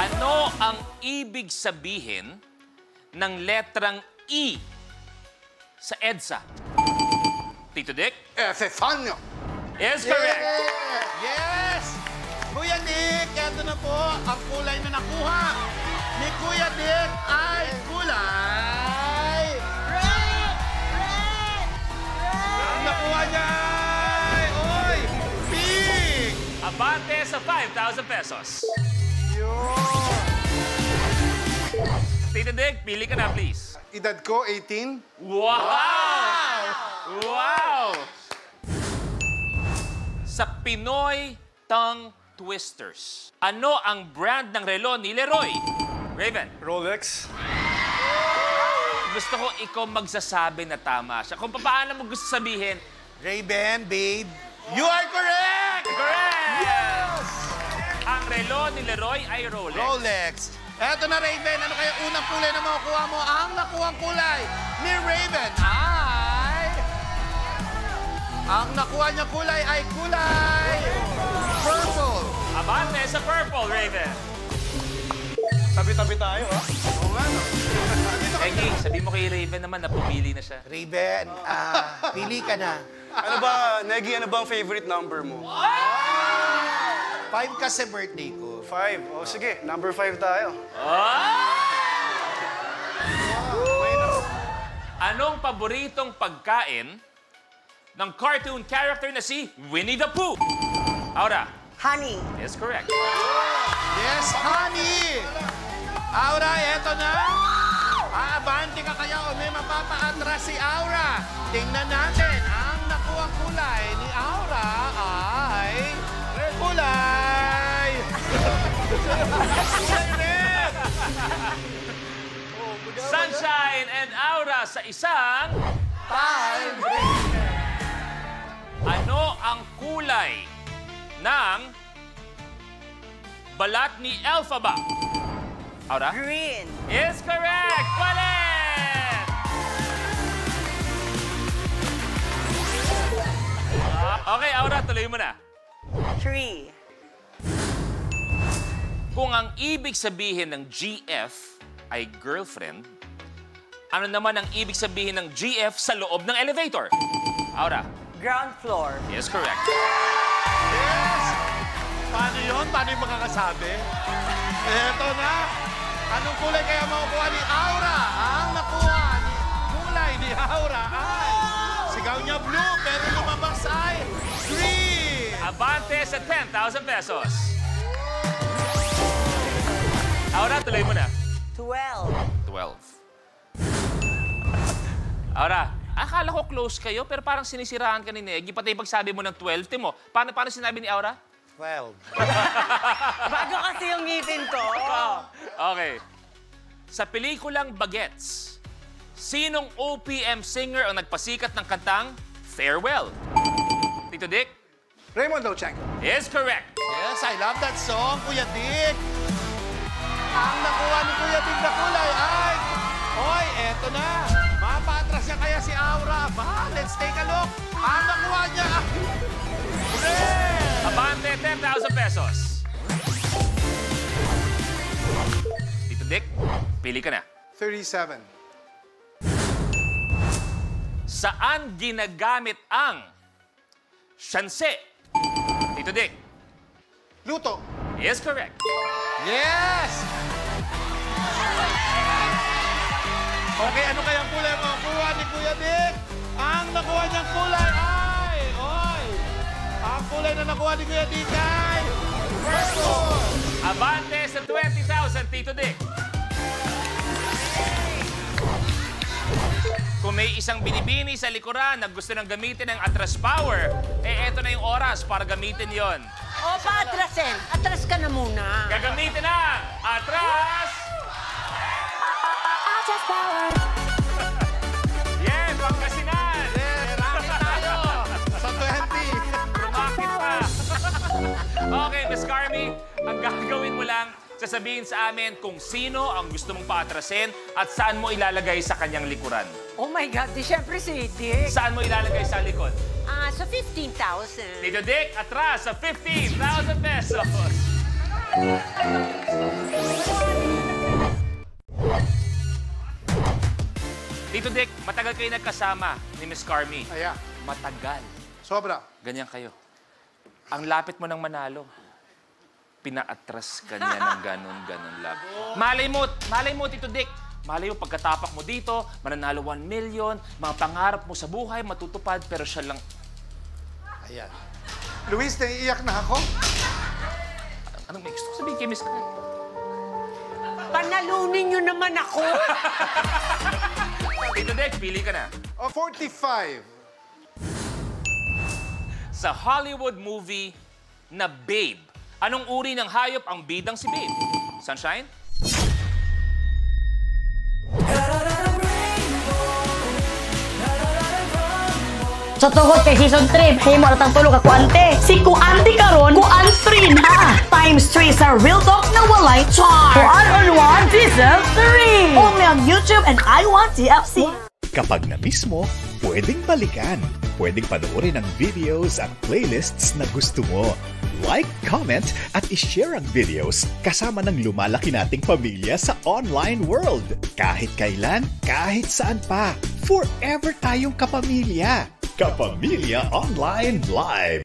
Ano ang ibig sabihin ng letrang E sa EDSA? Tito Dick? Efefanyo. Is correct. Yes! Kuya Dick, eto na po ang kulay na nakuha ni Kuya Dick ay kulay... Red! Red! Red! Ang nakuha niya ay... Oy! Pink! Abante sa 5,000 pesos. Tito Dick, pili ka na, please. Edad ko, 18. Wow! Wow! Sa Pinoy Tongue Twisters, ano ang brand ng relo ni Leroy? Raven. Rolex. Gusto ko ikaw magsasabi na tama siya. Kung paano mo gusto sabihin, Ray-Ban, babe, you are correct! correct! Yes! Ang relo ni Leroy ay Rolex. Rolex. Eto na, Raven. Ano kaya unang kulay na makukuha mo? Ang nakuhang kulay ni Raven ay... Ang nakuha niya kulay ay kulay... Purple. Abante sa purple, Raven. Tabi-tabi tayo, ha? Oo nga, no? Eggy, sabi mo kay Raven naman na pumili na siya. Raven, pili ka na. Ano ba, Negi, ano ba ang favorite number mo? 5 kasi birthday ko. 5. O sige, number 5 tayo. Anong paboritong pagkain ng cartoon character na si Winnie the Pooh? Aura. Honey. Is correct. Yes, honey! Aura, eto na. Aabante ka kaya o may mapapaatras si Aura. Tingnan natin, ang nakuhang kulay ni Aura ay... Kulay! Kulay red! Sunshine and Aura sa isang... Time! Ano ang kulay ng balat ni Elphaba? Aura? Green. Is correct! Palit! Okay, Aura, tuloy mo na. 3. Kung ang ibig sabihin ng GF ay girlfriend, ano naman ang ibig sabihin ng GF sa loob ng elevator? Aura? Ground floor. Is correct. Yes! Paano yun? Paano yung makakasabi? Eto na! Anong kulay kaya makukuha ni Aura? Ang nakuha ni kulay ni Aura ay... Sigaw niya blue, pero lumabas ay green! Abante sa 10,000 pesos. Aura, tuloy mo na. 12. 12. Aura, akala ko close kayo, pero parang sinisiraan ka ni Negi. Pati pagsabi mo ng 12, Timo. Paano sinabi ni Aura? 12. Bago kasi yung ngipin ko. Okay. Sa pelikulang Bagets, sinong OPM singer ang nagpasikat ng kantang Farewell? Tito Dick? Raymond Lochenko. Is correct. Yes, I love that song, Kuya Dick. Ang nakuha ni Kuya Dick na kulay ay... Hoy, eto na. Mapatras niya kaya si Aura. Ba, let's take a look. Ang nakuha niya ay... Red! Abante, 10,000 pesos. Tito Dick, pili ka na. 37. Saan ginagamit ang syanse? Tito Dick. Luto. Is correct. Yes! Okay, ano kayang kulay ang makuha ni Kuya Dick? Ang nakuha niyang kulay ay... Oy! Ang kulay na nakuha ni Kuya Dick ay... Purple! Abante sa 20,000, Tito Dick. Kung may isang binibini sa likuran na gusto nang gamitin ng atras power, eh eto na yung oras para gamitin yon. O, paatrasin. Atras ka na muna. Gagamitin ang atras! Atras power. Yes, Pangasinan! Yes, racket tayo! Sa 20! Rumakit pa! Okay, Miss Carmi, ang gagawin mo lang, sasabihin sa amin kung sino ang gusto mong paatrasin at saan mo ilalagay sa kanyang likuran. Oh my God, di syempre si Dick. Saan mo ilalagay sa likod? Sa 15,000. Tito Dick, atras sa 15,000 pesos. Tito Dick, matagal kayo nagkasama ni Miss Carmi. Ayan. Matagal. Sobra. Ganyan kayo. Ang lapit mo ng manalo. Pinaatras ka niya ng ganon lang. Malay mo, Tito Dick. Malay mo, pagkatapak mo dito, mananalo 1 million, mga pangarap mo sa buhay, matutupad, pero siya lang... Ayan. Luis, naiiyak na ako. Anong may gusto ko sabihin kay Miss Carmi? Panalunin nyo naman ako. Tito Dick, pili ka na. O, 45. Sa Hollywood movie na Babe, anong uri ng hayop ang bidang si Babe? Sunshine? Sa tungkol kay Season 3, himo na tang tulog ako ante. Si Kuante karon, Kuantrin ha. Times 3 sa Real Talk na walay char. Kuan-on-one Season 3. Only on YouTube and I Want TFC. Kapag na-miss mo, pwedeng balikan. Pwedeng panoorin ang videos at playlists na gusto mo. Like, comment, at ishare ang videos kasama ng lumalaki nating pamilya sa online world. Kahit kailan, kahit saan pa. Forever tayong kapamilya. Kapamilya Online Live.